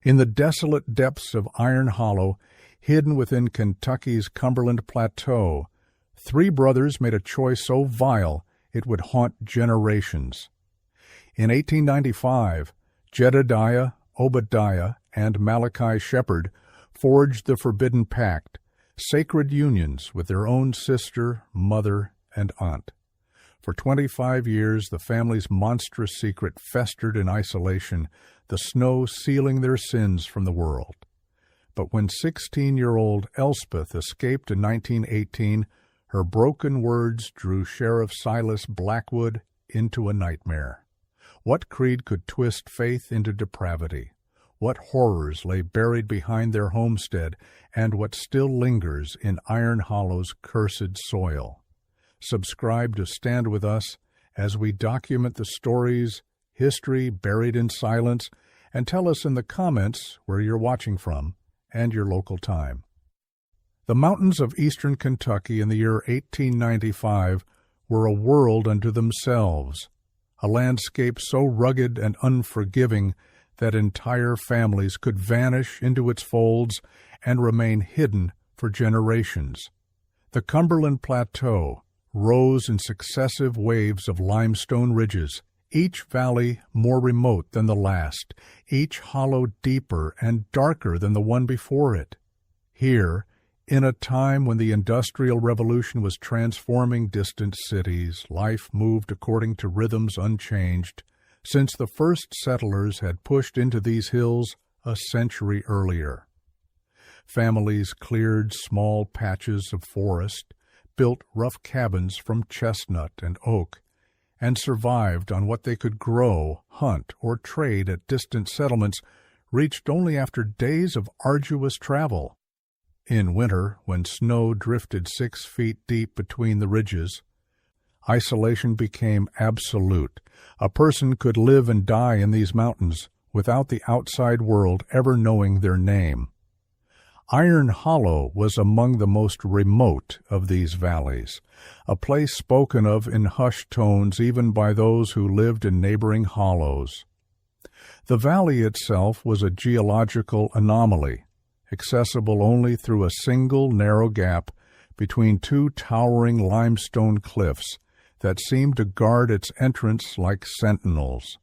In the desolate depths of Iron Hollow, hidden within Kentucky's Cumberland Plateau, three brothers made a choice so vile it would haunt generations. In 1895, Jedediah, Obadiah, and Malachi Shepherd forged the Forbidden Pact, sacred unions with their own sister, mother, and aunt. For 25 years, the family's monstrous secret festered in isolation, the snow sealing their sins from the world. But when 16-year-old Elspeth escaped in 1918, her broken words drew Sheriff Silas Blackwood into a nightmare. What creed could twist faith into depravity? What horrors lay buried behind their homestead, and what still lingers in Iron Hollow's cursed soil? Subscribe to Stand With Us as we document the stories, history buried in silence, and tell us in the comments where you're watching from and your local time. The mountains of eastern Kentucky in the year 1895 were a world unto themselves, a landscape so rugged and unforgiving that entire families could vanish into its folds and remain hidden for generations. The Cumberland Plateau rose in successive waves of limestone ridges, each valley more remote than the last, each hollow deeper and darker than the one before it. Here, in a time when the Industrial Revolution was transforming distant cities, life moved according to rhythms unchanged, since the first settlers had pushed into these hills a century earlier. Families cleared small patches of forest, built rough cabins from chestnut and oak, and survived on what they could grow, hunt, or trade at distant settlements reached only after days of arduous travel. In winter, when snow drifted 6 feet deep between the ridges, isolation became absolute. A person could live and die in these mountains without the outside world ever knowing their name. Iron Hollow was among the most remote of these valleys, a place spoken of in hushed tones even by those who lived in neighboring hollows. The valley itself was a geological anomaly, accessible only through a single narrow gap between two towering limestone cliffs that seemed to guard its entrance like sentinels.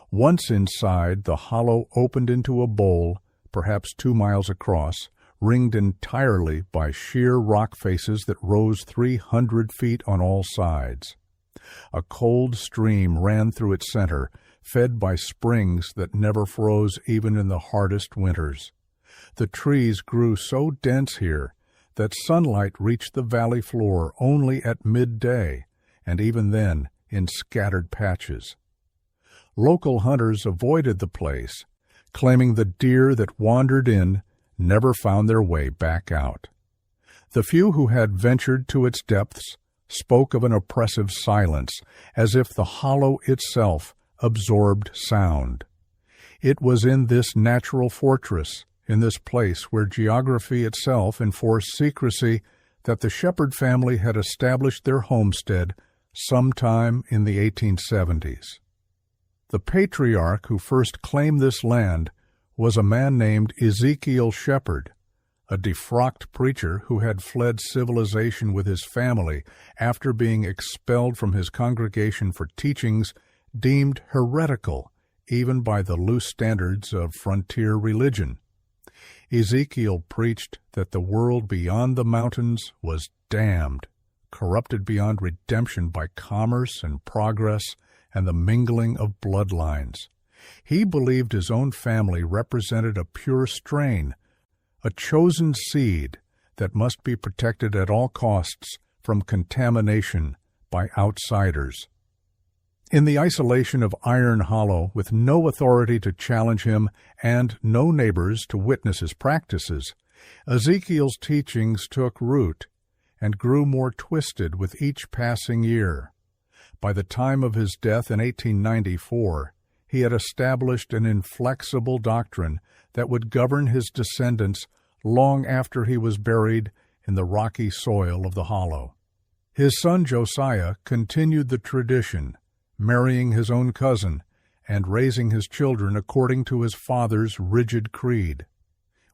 Once inside, the hollow opened into a bowl, perhaps 2 miles across, ringed entirely by sheer rock faces that rose 300 feet on all sides. A cold stream ran through its center, fed by springs that never froze even in the hardest winters. The trees grew so dense here that sunlight reached the valley floor only at midday, and even then in scattered patches. Local hunters avoided the place, claiming the deer that wandered in never found their way back out. The few who had ventured to its depths spoke of an oppressive silence, as if the hollow itself absorbed sound. It was in this natural fortress, in this place where geography itself enforced secrecy, that the Shepherd family had established their homestead sometime in the 1870s. The patriarch who first claimed this land was a man named Ezekiel Shepherd, a defrocked preacher who had fled civilization with his family after being expelled from his congregation for teachings deemed heretical even by the loose standards of frontier religion. Ezekiel preached that the world beyond the mountains was damned, corrupted beyond redemption by commerce and progress and the mingling of bloodlines. He believed his own family represented a pure strain, a chosen seed that must be protected at all costs from contamination by outsiders. In the isolation of Iron Hollow, with no authority to challenge him and no neighbors to witness his practices, Ezekiel's teachings took root and grew more twisted with each passing year. By the time of his death in 1894, he had established an inflexible doctrine that would govern his descendants long after he was buried in the rocky soil of the hollow. His son Josiah continued the tradition, marrying his own cousin and raising his children according to his father's rigid creed.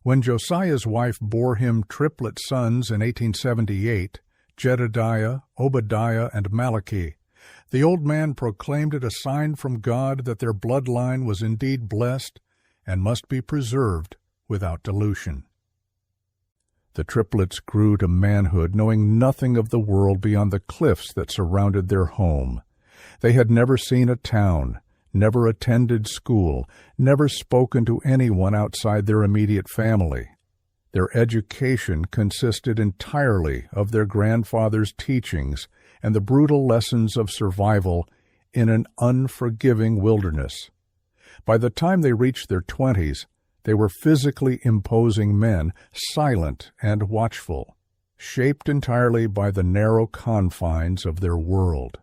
When Josiah's wife bore him triplet sons in 1878, Jedediah, Obadiah, and Malachi, the old man proclaimed it a sign from God that their bloodline was indeed blessed and must be preserved without dilution. The triplets grew to manhood knowing nothing of the world beyond the cliffs that surrounded their home. They had never seen a town, never attended school, never spoken to anyone outside their immediate family. Their education consisted entirely of their grandfather's teachings and the brutal lessons of survival in an unforgiving wilderness. By the time they reached their 20s, they were physically imposing men, silent and watchful, shaped entirely by the narrow confines of their world.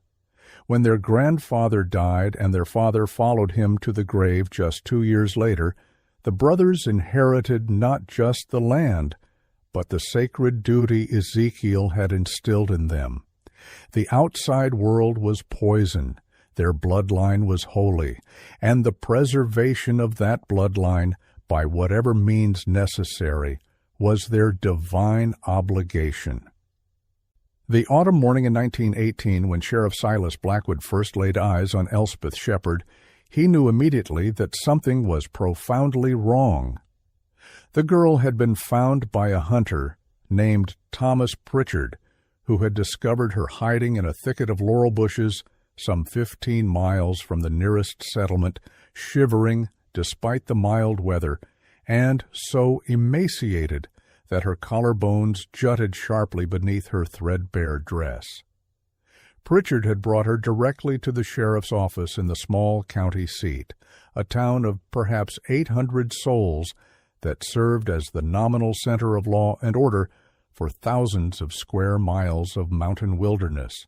When their grandfather died and their father followed him to the grave just 2 years later, the brothers inherited not just the land, but the sacred duty Ezekiel had instilled in them. The outside world was poison, their bloodline was holy, and the preservation of that bloodline, by whatever means necessary, was their divine obligation. The autumn morning in 1918, when Sheriff Silas Blackwood first laid eyes on Elspeth Shepherd, he knew immediately that something was profoundly wrong. The girl had been found by a hunter named Thomas Pritchard, who had discovered her hiding in a thicket of laurel bushes some 15 miles from the nearest settlement, shivering despite the mild weather, and so emaciated that her collarbones jutted sharply beneath her threadbare dress. Pritchard had brought her directly to the sheriff's office in the small county seat, a town of perhaps 800 souls that served as the nominal center of law and order for thousands of square miles of mountain wilderness.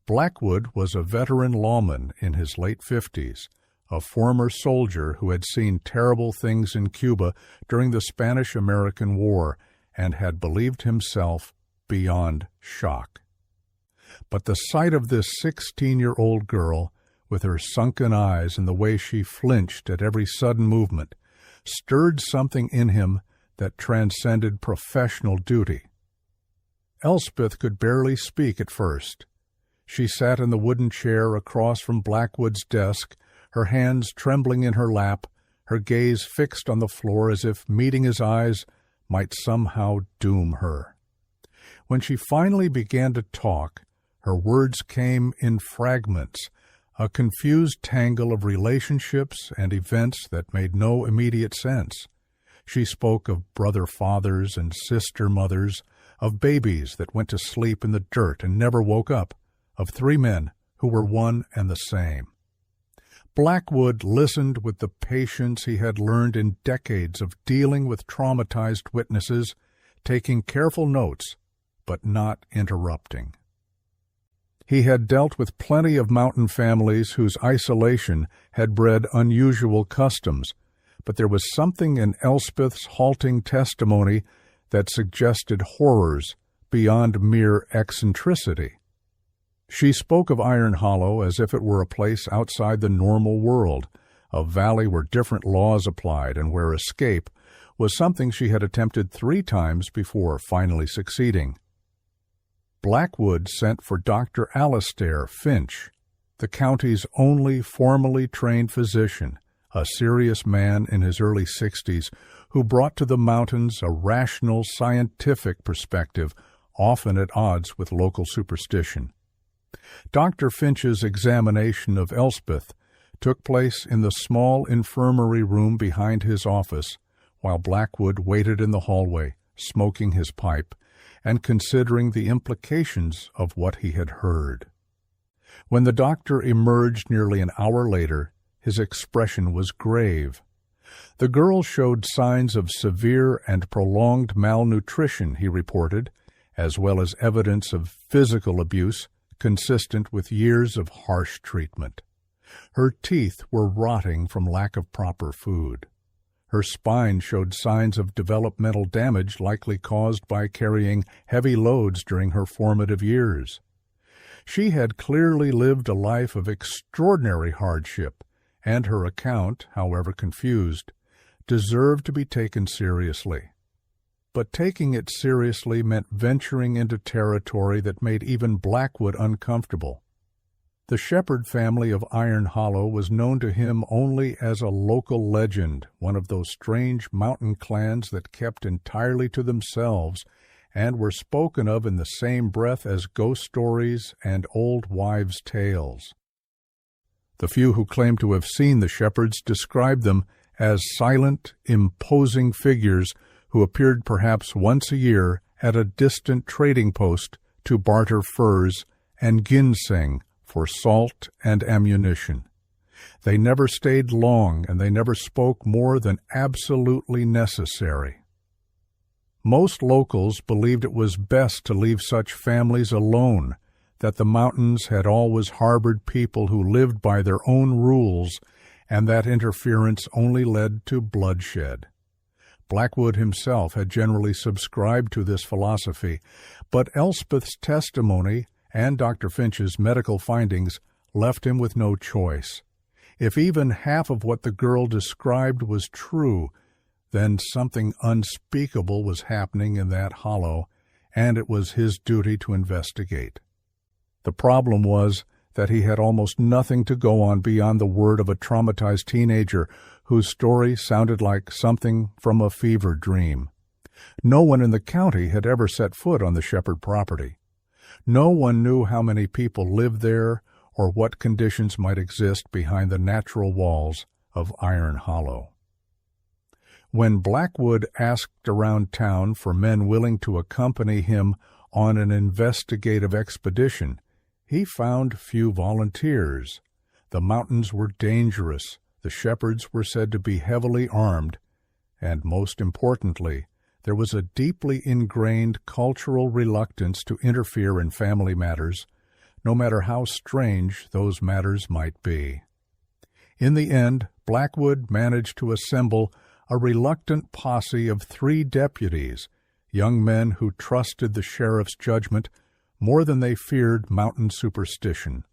Blackwood was a veteran lawman in his late 50s, a former soldier who had seen terrible things in Cuba during the Spanish-American War and had believed himself beyond shock. But the sight of this 16-year-old girl, with her sunken eyes and the way she flinched at every sudden movement, stirred something in him that transcended professional duty. Elspeth could barely speak at first. She sat in the wooden chair across from Blackwood's desk, her hands trembling in her lap, her gaze fixed on the floor as if meeting his eyes might somehow doom her. When she finally began to talk, her words came in fragments, a confused tangle of relationships and events that made no immediate sense. She spoke of brother fathers and sister mothers, of babies that went to sleep in the dirt and never woke up, of 3 men who were one and the same. Blackwood listened with the patience he had learned in decades of dealing with traumatized witnesses, taking careful notes, but not interrupting. He had dealt with plenty of mountain families whose isolation had bred unusual customs, but there was something in Elspeth's halting testimony that suggested horrors beyond mere eccentricity. She spoke of Iron Hollow as if it were a place outside the normal world, a valley where different laws applied and where escape was something she had attempted 3 times before finally succeeding. Blackwood sent for Dr. Alastair Finch, the county's only formally trained physician, a serious man in his early 60s who brought to the mountains a rational scientific perspective often at odds with local superstition. Dr. Finch's examination of Elspeth took place in the small infirmary room behind his office, while Blackwood waited in the hallway, smoking his pipe and considering the implications of what he had heard. When the doctor emerged nearly an hour later, his expression was grave. The girl showed signs of severe and prolonged malnutrition, he reported, as well as evidence of physical abuse consistent with years of harsh treatment. Her teeth were rotting from lack of proper food. Her spine showed signs of developmental damage likely caused by carrying heavy loads during her formative years. She had clearly lived a life of extraordinary hardship and her account, however confused, deserved to be taken seriously. But taking it seriously meant venturing into territory that made even Blackwood uncomfortable. The Shepherd family of Iron Hollow was known to him only as a local legend, one of those strange mountain clans that kept entirely to themselves and were spoken of in the same breath as ghost stories and old wives' tales. The few who claimed to have seen the Shepherds described them as silent, imposing figures who appeared perhaps once a year at a distant trading post to barter furs and ginseng for salt and ammunition. They never stayed long, and they never spoke more than absolutely necessary. Most locals believed it was best to leave such families alone, that the mountains had always harbored people who lived by their own rules, and that interference only led to bloodshed. Blackwood himself had generally subscribed to this philosophy, but Elspeth's testimony and Dr. Finch's medical findings left him with no choice. If even half of what the girl described was true, then something unspeakable was happening in that hollow, and it was his duty to investigate. The problem was that he had almost nothing to go on beyond the word of a traumatized teenager whose story sounded like something from a fever dream. No one in the county had ever set foot on the Shepherd property. No one knew how many people lived there or what conditions might exist behind the natural walls of Iron Hollow. When Blackwood asked around town for men willing to accompany him on an investigative expedition, he found few volunteers. The mountains were dangerous, the Shepherds were said to be heavily armed, and most importantly, there was a deeply ingrained cultural reluctance to interfere in family matters, no matter how strange those matters might be. In the end, Blackwood managed to assemble a reluctant posse of 3 deputies, young men who trusted the sheriff's judgment more than they feared mountain superstition.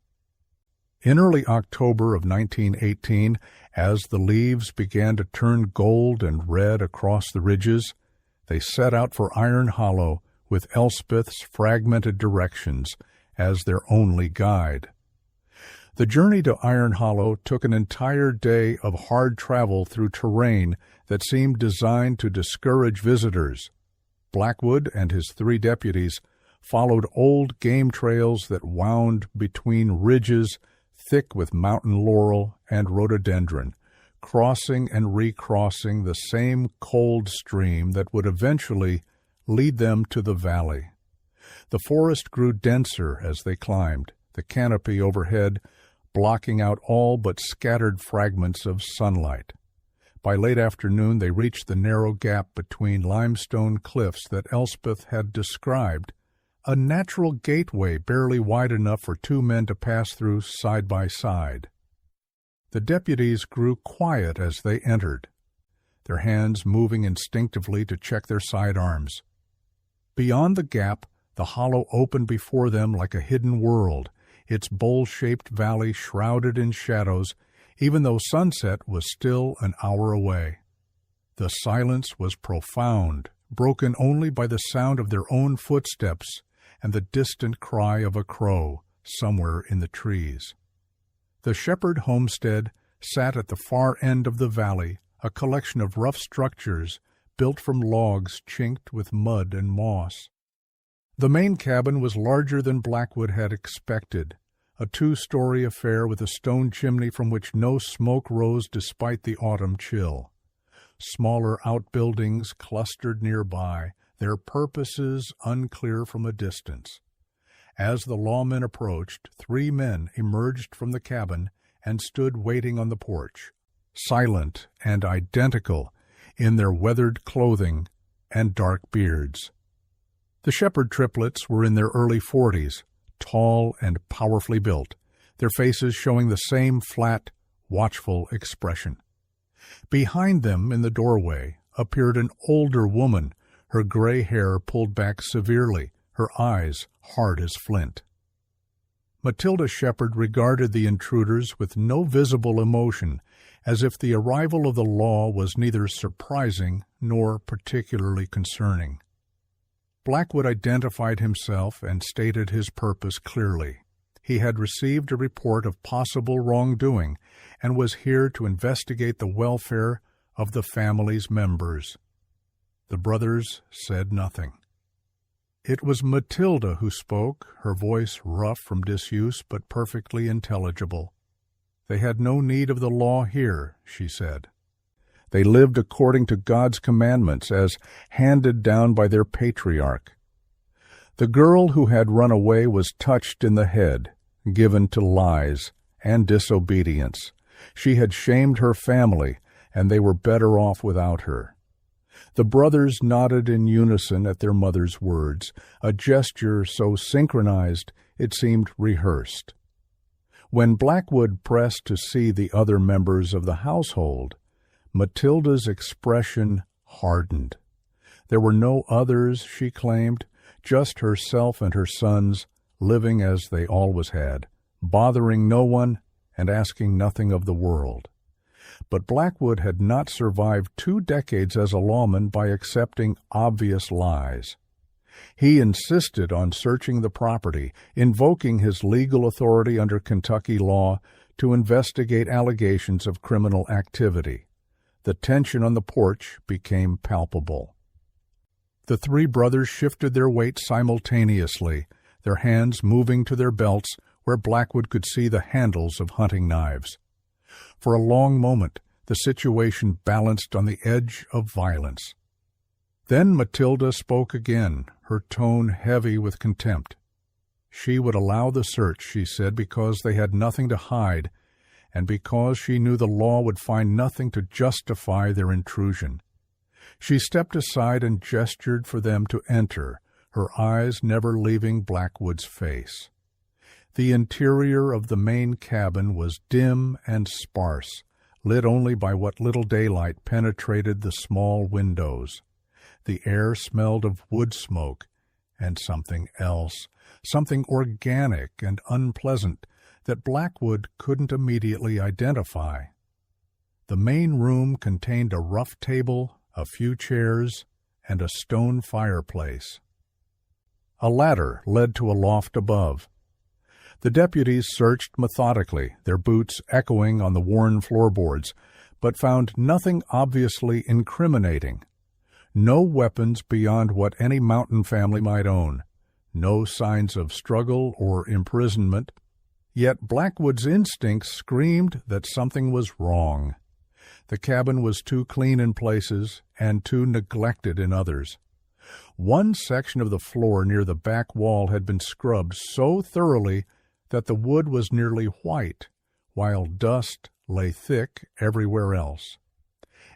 In early October of 1918, as the leaves began to turn gold and red across the ridges, they set out for Iron Hollow with Elspeth's fragmented directions as their only guide. The journey to Iron Hollow took an entire day of hard travel through terrain that seemed designed to discourage visitors. Blackwood and his 3 deputies followed old game trails that wound between ridges thick with mountain laurel and rhododendron, crossing and recrossing the same cold stream that would eventually lead them to the valley. The forest grew denser as they climbed, the canopy overhead blocking out all but scattered fragments of sunlight. By late afternoon they reached the narrow gap between limestone cliffs that Elspeth had described, a natural gateway barely wide enough for 2 men to pass through side by side. The deputies grew quiet as they entered, their hands moving instinctively to check their sidearms. Beyond the gap, the hollow opened before them like a hidden world, its bowl-shaped valley shrouded in shadows, even though sunset was still an hour away. The silence was profound, broken only by the sound of their own footsteps and the distant cry of a crow somewhere in the trees. The Shepherd homestead sat at the far end of the valley, a collection of rough structures built from logs chinked with mud and moss. The main cabin was larger than Blackwood had expected, a 2-story affair with a stone chimney from which no smoke rose despite the autumn chill. Smaller outbuildings clustered nearby, their purposes unclear from a distance. As the lawmen approached, 3 men emerged from the cabin and stood waiting on the porch, silent and identical in their weathered clothing and dark beards. The Shepherd triplets were in their early 40s, tall and powerfully built, their faces showing the same flat, watchful expression. Behind them in the doorway appeared an older woman, her gray hair pulled back severely, her eyes hard as flint. Matilda Shepherd regarded the intruders with no visible emotion, as if the arrival of the law was neither surprising nor particularly concerning. Blackwood identified himself and stated his purpose clearly. He had received a report of possible wrongdoing and was here to investigate the welfare of the family's members. The brothers said nothing. It was Matilda who spoke, her voice rough from disuse but perfectly intelligible. They had no need of the law here, she said. They lived according to God's commandments as handed down by their patriarch. The girl who had run away was touched in the head, given to lies and disobedience. She had shamed her family, and they were better off without her. The brothers nodded in unison at their mother's words, a gesture so synchronized it seemed rehearsed. When Blackwood pressed to see the other members of the household, Matilda's expression hardened. There were no others, she claimed, just herself and her sons, living as they always had, bothering no one and asking nothing of the world. But Blackwood had not survived 2 decades as a lawman by accepting obvious lies. He insisted on searching the property, invoking his legal authority under Kentucky law to investigate allegations of criminal activity. The tension on the porch became palpable. The 3 brothers shifted their weight simultaneously, their hands moving to their belts where Blackwood could see the handles of hunting knives. For a long moment, the situation balanced on the edge of violence. Then Matilda spoke again, her tone heavy with contempt. She would allow the search, she said, because they had nothing to hide, and because she knew the law would find nothing to justify their intrusion. She stepped aside and gestured for them to enter, her eyes never leaving Blackwood's face. The interior of the main cabin was dim and sparse, lit only by what little daylight penetrated the small windows. The air smelled of wood smoke and something else, something organic and unpleasant that Blackwood couldn't immediately identify. The main room contained a rough table, a few chairs, and a stone fireplace. A ladder led to a loft above. The deputies searched methodically, their boots echoing on the worn floorboards, but found nothing obviously incriminating. No weapons beyond what any mountain family might own, no signs of struggle or imprisonment. Yet Blackwood's instincts screamed that something was wrong. The cabin was too clean in places and too neglected in others. One section of the floor near the back wall had been scrubbed so thoroughly that the wood was nearly white, while dust lay thick everywhere else.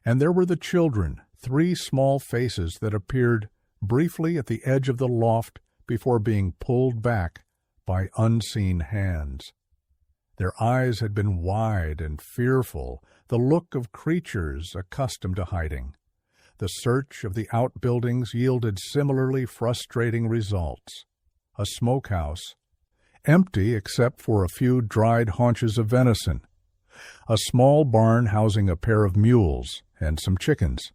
And there were the children, 3 small faces that appeared briefly at the edge of the loft before being pulled back by unseen hands. Their eyes had been wide and fearful, the look of creatures accustomed to hiding. The search of the outbuildings yielded similarly frustrating results. A smokehouse, empty except for a few dried haunches of venison. A small barn housing a pair of mules and some chickens.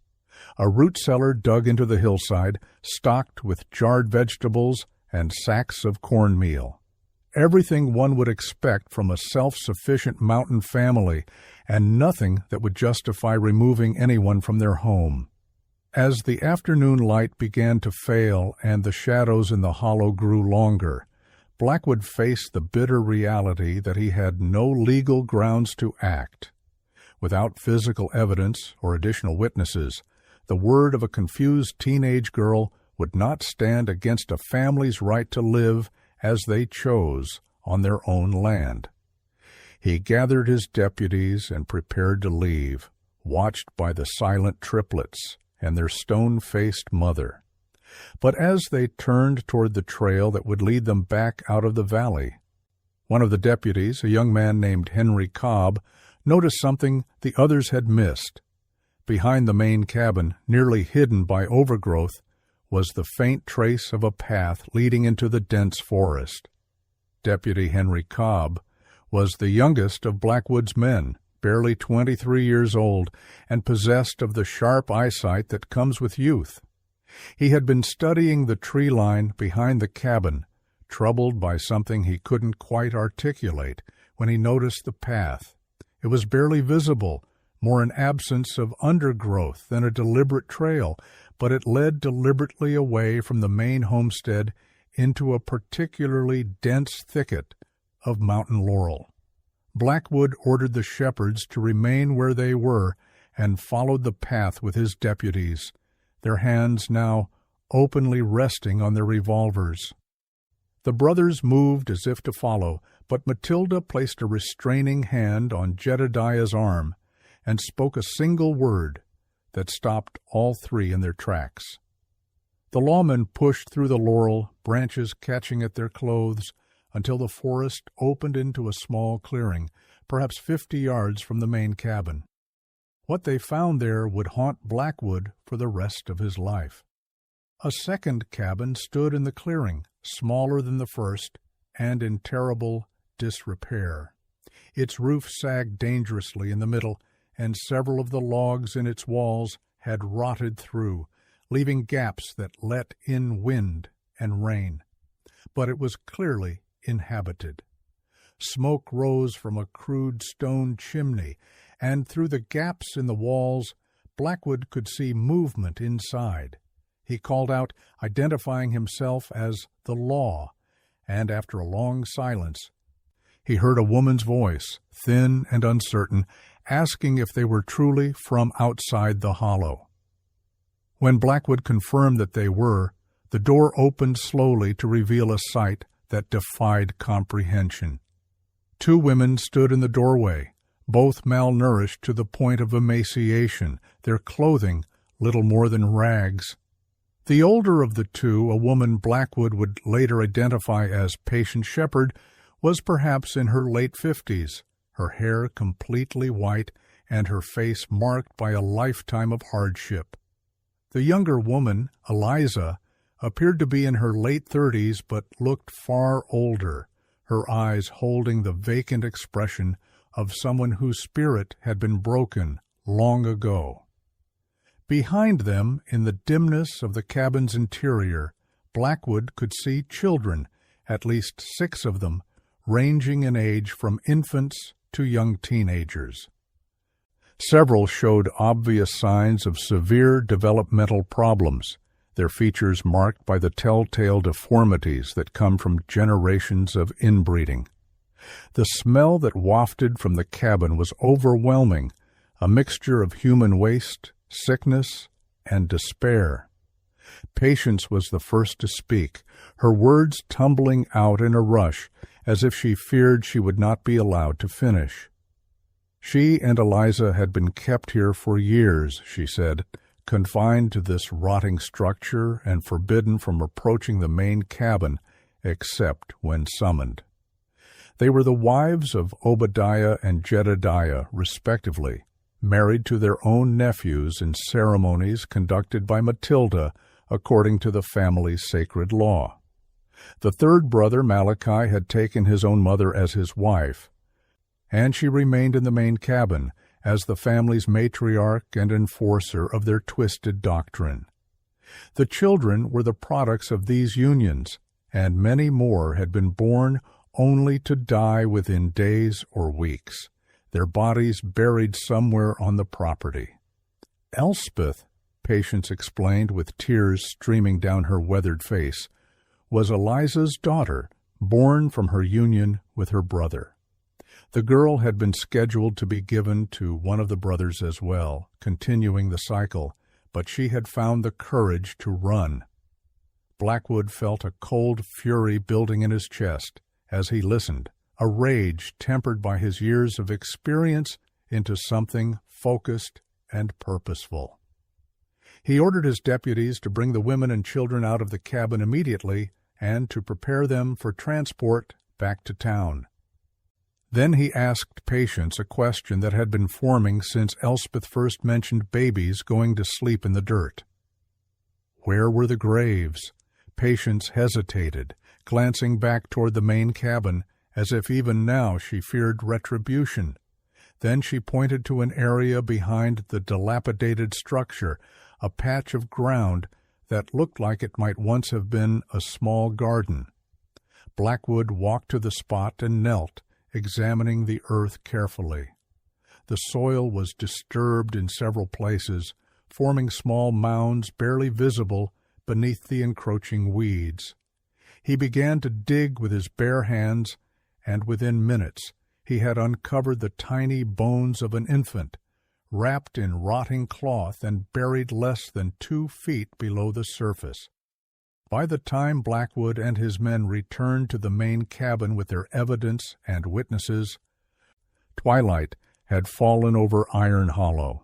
A root cellar dug into the hillside, stocked with jarred vegetables and sacks of cornmeal. Everything one would expect from a self-sufficient mountain family, and nothing that would justify removing anyone from their home. As the afternoon light began to fail and the shadows in the hollow grew longer, Blackwood faced the bitter reality that he had no legal grounds to act. Without physical evidence or additional witnesses, the word of a confused teenage girl would not stand against a family's right to live as they chose on their own land. He gathered his deputies and prepared to leave, watched by the silent triplets and their stone-faced mother. But as they turned toward the trail that would lead them back out of the valley, one of the deputies, a young man named Henry Cobb, noticed something the others had missed. Behind the main cabin, nearly hidden by overgrowth, was the faint trace of a path leading into the dense forest. Deputy Henry Cobb, was the youngest of Blackwood's men, barely 23 years old, and possessed of the sharp eyesight that comes with youth. He had been studying the tree line behind the cabin, troubled by something he couldn't quite articulate, when he noticed the path. It was barely visible, more an absence of undergrowth than a deliberate trail, but it led deliberately away from the main homestead into a particularly dense thicket of mountain laurel. Blackwood ordered the shepherds to remain where they were and followed the path with his deputies, their hands now openly resting on their revolvers. The brothers moved as if to follow, but Matilda placed a restraining hand on Jedediah's arm and spoke a single word that stopped all three in their tracks. The lawmen pushed through the laurel, branches catching at their clothes, until the forest opened into a small clearing, perhaps 50 yards from the main cabin. What they found there would haunt Blackwood for the rest of his life. A second cabin stood in the clearing, smaller than the first, and in terrible disrepair. Its roof sagged dangerously in the middle, and several of the logs in its walls had rotted through, leaving gaps that let in wind and rain. But it was clearly inhabited. Smoke rose from a crude stone chimney, and through the gaps in the walls, Blackwood could see movement inside. He called out, identifying himself as the Law, and after a long silence, he heard a woman's voice, thin and uncertain, asking if they were truly from outside the hollow. When Blackwood confirmed that they were, the door opened slowly to reveal a sight that defied comprehension. Two women stood in the doorway, both malnourished to the point of emaciation, their clothing little more than rags. The older of the two, a woman Blackwood would later identify as Patient Shepherd, was perhaps in her late 50s, her hair completely white and her face marked by a lifetime of hardship. The younger woman, Eliza, appeared to be in her late 30s but looked far older, her eyes holding the vacant expression of someone whose spirit had been broken long ago. Behind them, in the dimness of the cabin's interior, Blackwood could see children, at least 6 of them, ranging in age from infants to young teenagers. Several showed obvious signs of severe developmental problems, their features marked by the telltale deformities that come from generations of inbreeding. The smell that wafted from the cabin was overwhelming, a mixture of human waste, sickness, and despair. Patience was the first to speak, her words tumbling out in a rush, as if she feared she would not be allowed to finish. She and Eliza had been kept here for years, she said, confined to this rotting structure and forbidden from approaching the main cabin except when summoned. They were the wives of Obadiah and Jedediah, respectively, married to their own nephews in ceremonies conducted by Matilda according to the family's sacred law. The third brother, Malachi, had taken his own mother as his wife, and she remained in the main cabin as the family's matriarch and enforcer of their twisted doctrine. The children were the products of these unions, and many more had been born only to die within days or weeks, their bodies buried somewhere on the property. Elspeth, Patience explained with tears streaming down her weathered face, was Eliza's daughter, born from her union with her brother. The girl had been scheduled to be given to one of the brothers as well, continuing the cycle, but she had found the courage to run. Blackwood felt a cold fury building in his chest as he listened, a rage tempered by his years of experience into something focused and purposeful. He ordered his deputies to bring the women and children out of the cabin immediately and to prepare them for transport back to town. Then he asked Patience a question that had been forming since Elspeth first mentioned babies going to sleep in the dirt. Where were the graves? Patience hesitated, glancing back toward the main cabin as if even now she feared retribution. Then she pointed to an area behind the dilapidated structure, a patch of ground that looked like it might once have been a small garden. Blackwood walked to the spot and knelt, examining the earth carefully. The soil was disturbed in several places, forming small mounds barely visible beneath the encroaching weeds. He began to dig with his bare hands, and within minutes he had uncovered the tiny bones of an infant, wrapped in rotting cloth and buried less than 2 feet below the surface. By the time Blackwood and his men returned to the main cabin with their evidence and witnesses, twilight had fallen over Iron Hollow.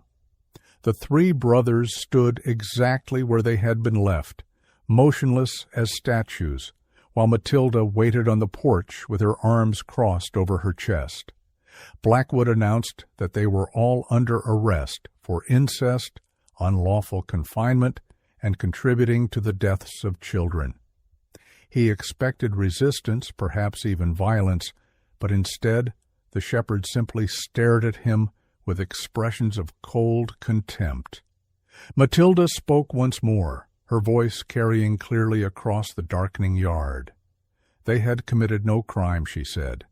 The 3 brothers stood exactly where they had been left, motionless as statues, while Matilda waited on the porch with her arms crossed over her chest. Blackwood announced that they were all under arrest for incest, unlawful confinement, and contributing to the deaths of children. He expected resistance, perhaps even violence, but instead the shepherd simply stared at him with expressions of cold contempt. Matilda spoke once more, her voice carrying clearly across the darkening yard. They had committed no crime, she said.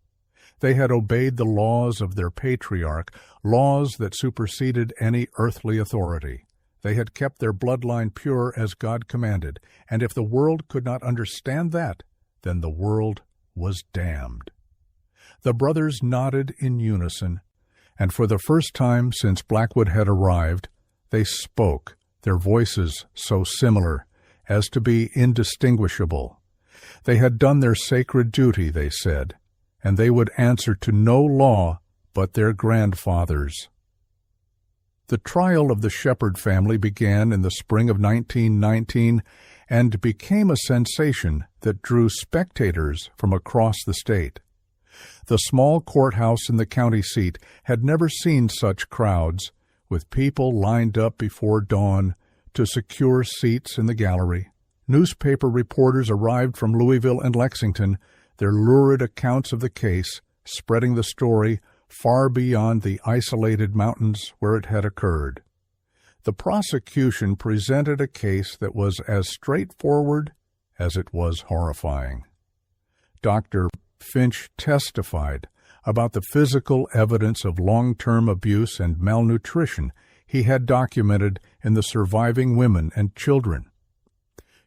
They had obeyed the laws of their patriarch, laws that superseded any earthly authority. They had kept their bloodline pure as God commanded, and if the world could not understand that, then the world was damned. The brothers nodded in unison, and for the first time since Blackwood had arrived, they spoke, their voices so similar as to be indistinguishable. They had done their sacred duty, they said, and they would answer to no law but their grandfathers. The trial of the Shepherd family began in the spring of 1919 and became a sensation that drew spectators from across the state. The small courthouse in the county seat had never seen such crowds, with people lined up before dawn to secure seats in the gallery. Newspaper reporters arrived from Louisville and Lexington, their lurid accounts of the case spreading the story far beyond the isolated mountains where it had occurred. The prosecution presented a case that was as straightforward as it was horrifying. Dr. Finch testified about the physical evidence of long-term abuse and malnutrition he had documented in the surviving women and children.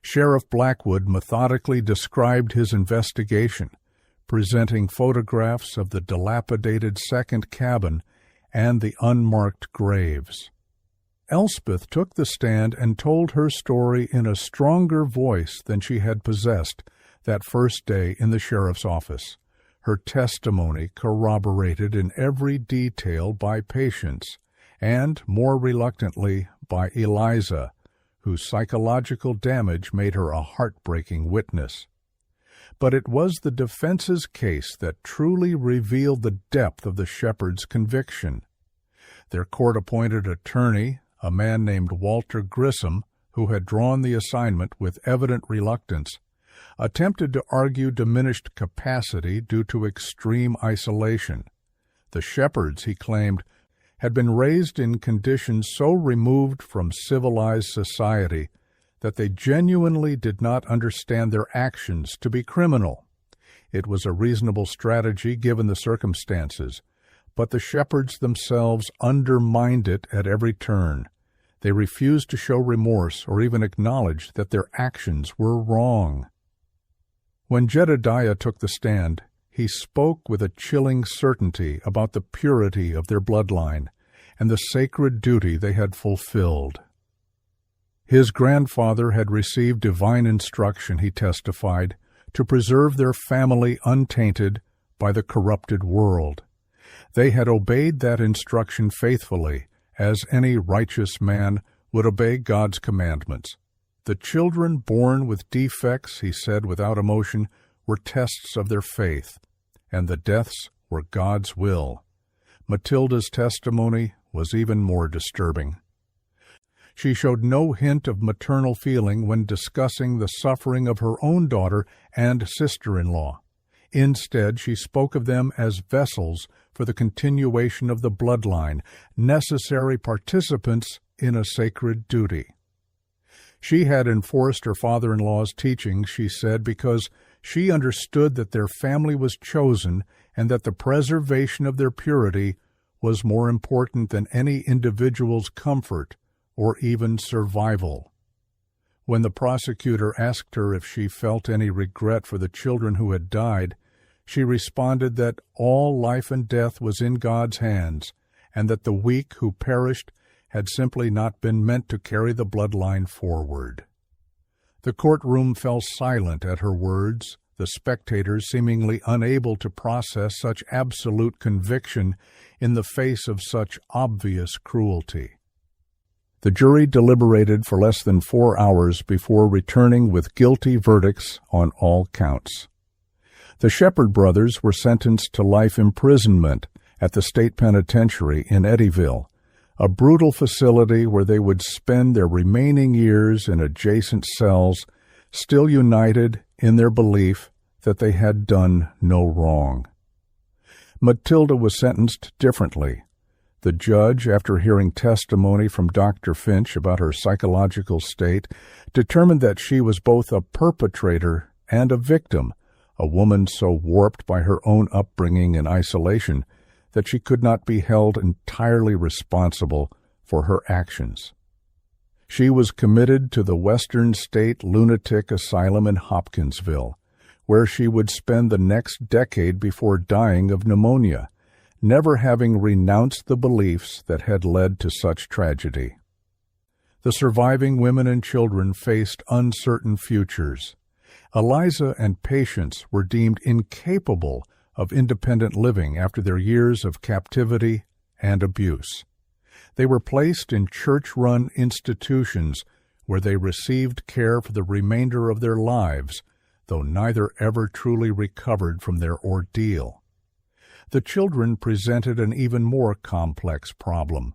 Sheriff Blackwood methodically described his investigation, presenting photographs of the dilapidated second cabin and the unmarked graves. Elspeth took the stand and told her story in a stronger voice than she had possessed that first day in the sheriff's office, her testimony corroborated in every detail by Patience, and, more reluctantly, by Eliza, whose psychological damage made her a heartbreaking witness. But it was the defense's case that truly revealed the depth of the Shepherd's conviction. Their court-appointed attorney, a man named Walter Grissom, who had drawn the assignment with evident reluctance, attempted to argue diminished capacity due to extreme isolation. The Shepherds, he claimed, had been raised in conditions so removed from civilized society that they genuinely did not understand their actions to be criminal. It was a reasonable strategy given the circumstances, but the Shepherds themselves undermined it at every turn. They refused to show remorse or even acknowledge that their actions were wrong. When Jedediah took the stand, he spoke with a chilling certainty about the purity of their bloodline and the sacred duty they had fulfilled. His grandfather had received divine instruction, he testified, to preserve their family untainted by the corrupted world. They had obeyed that instruction faithfully, as any righteous man would obey God's commandments. The children born with defects, he said without emotion, were tests of their faith, and the deaths were God's will. Matilda's testimony was even more disturbing. She showed no hint of maternal feeling when discussing the suffering of her own daughter and sister-in-law. Instead, she spoke of them as vessels for the continuation of the bloodline, necessary participants in a sacred duty. She had enforced her father-in-law's teachings, she said, because she understood that their family was chosen and that the preservation of their purity was more important than any individual's comfort or even survival. When the prosecutor asked her if she felt any regret for the children who had died, she responded that all life and death was in God's hands, and that the weak who perished had simply not been meant to carry the bloodline forward. The courtroom fell silent at her words, the spectators seemingly unable to process such absolute conviction in the face of such obvious cruelty. The jury deliberated for less than 4 hours before returning with guilty verdicts on all counts. The Shepherd brothers were sentenced to life imprisonment at the state penitentiary in Eddyville, a brutal facility where they would spend their remaining years in adjacent cells, still united in their belief that they had done no wrong. Matilda was sentenced differently. The judge, after hearing testimony from Dr. Finch about her psychological state, determined that she was both a perpetrator and a victim, a woman so warped by her own upbringing and isolation that she could not be held entirely responsible for her actions. She was committed to the Western State Lunatic Asylum in Hopkinsville, where she would spend the next decade before dying of pneumonia, never having renounced the beliefs that had led to such tragedy. The surviving women and children faced uncertain futures. Eliza and Patience were deemed incapable of independent living after their years of captivity and abuse. They were placed in church-run institutions where they received care for the remainder of their lives, though neither ever truly recovered from their ordeal. The children presented an even more complex problem.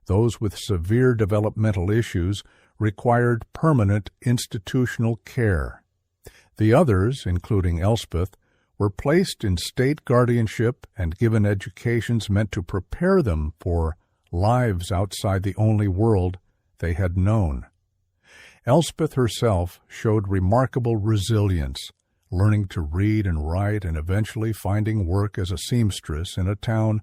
Those with severe developmental issues required permanent institutional care. The others, including Elspeth, were placed in state guardianship and given educations meant to prepare them for lives outside the only world they had known. Elspeth herself showed remarkable resilience, learning to read and write and eventually finding work as a seamstress in a town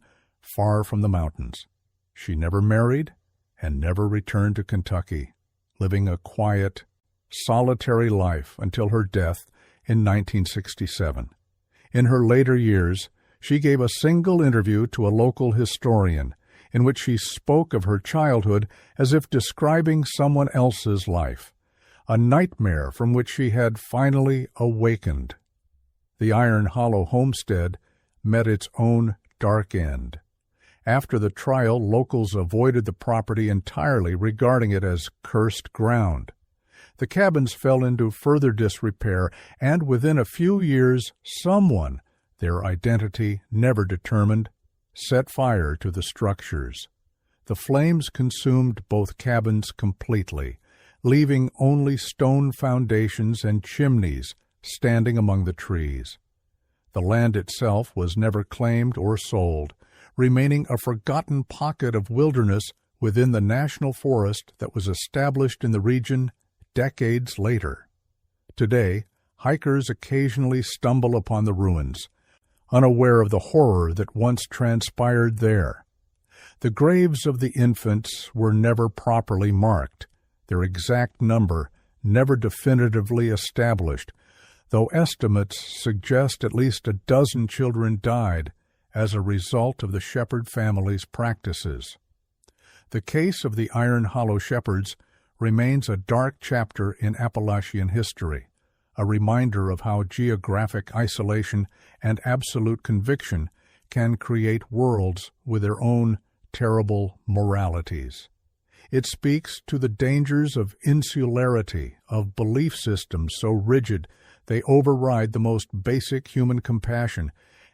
far from the mountains. She never married and never returned to Kentucky, living a quiet, solitary life until her death in 1967. In her later years, she gave a single interview to a local historian in which she spoke of her childhood as if describing someone else's life, a nightmare from which she had finally awakened. The Iron Hollow homestead met its own dark end. After the trial, locals avoided the property entirely, regarding it as cursed ground. The cabins fell into further disrepair, and within a few years, someone, their identity never determined, set fire to the structures. The flames consumed both cabins completely, leaving only stone foundations and chimneys standing among the trees. The land itself was never claimed or sold, remaining a forgotten pocket of wilderness within the national forest that was established in the region decades later. Today, hikers occasionally stumble upon the ruins, unaware of the horror that once transpired there. The graves of the infants were never properly marked, their exact number never definitively established, though estimates suggest at least a dozen children died as a result of the Shepherd family's practices. The case of the Iron Hollow Shepherds remains a dark chapter in Appalachian history, a reminder of how geographic isolation and absolute conviction can create worlds with their own terrible moralities. It speaks to the dangers of insularity, of belief systems so rigid they override the most basic human compassion,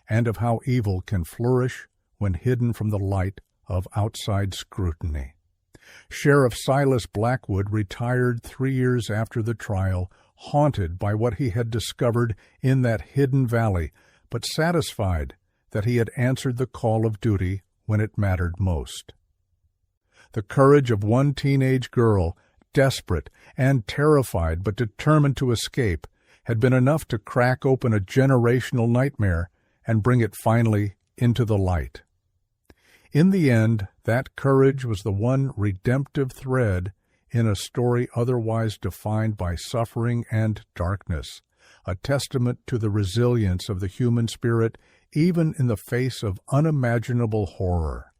and of how evil can flourish when hidden from the light of outside scrutiny. Sheriff Silas Blackwood retired 3 years after the trial, haunted by what he had discovered in that hidden valley, but satisfied that he had answered the call of duty when it mattered most. The courage of one teenage girl, desperate and terrified but determined to escape, had been enough to crack open a generational nightmare and bring it finally into the light. In the end, that courage was the one redemptive thread in a story otherwise defined by suffering and darkness, a testament to the resilience of the human spirit even in the face of unimaginable horror.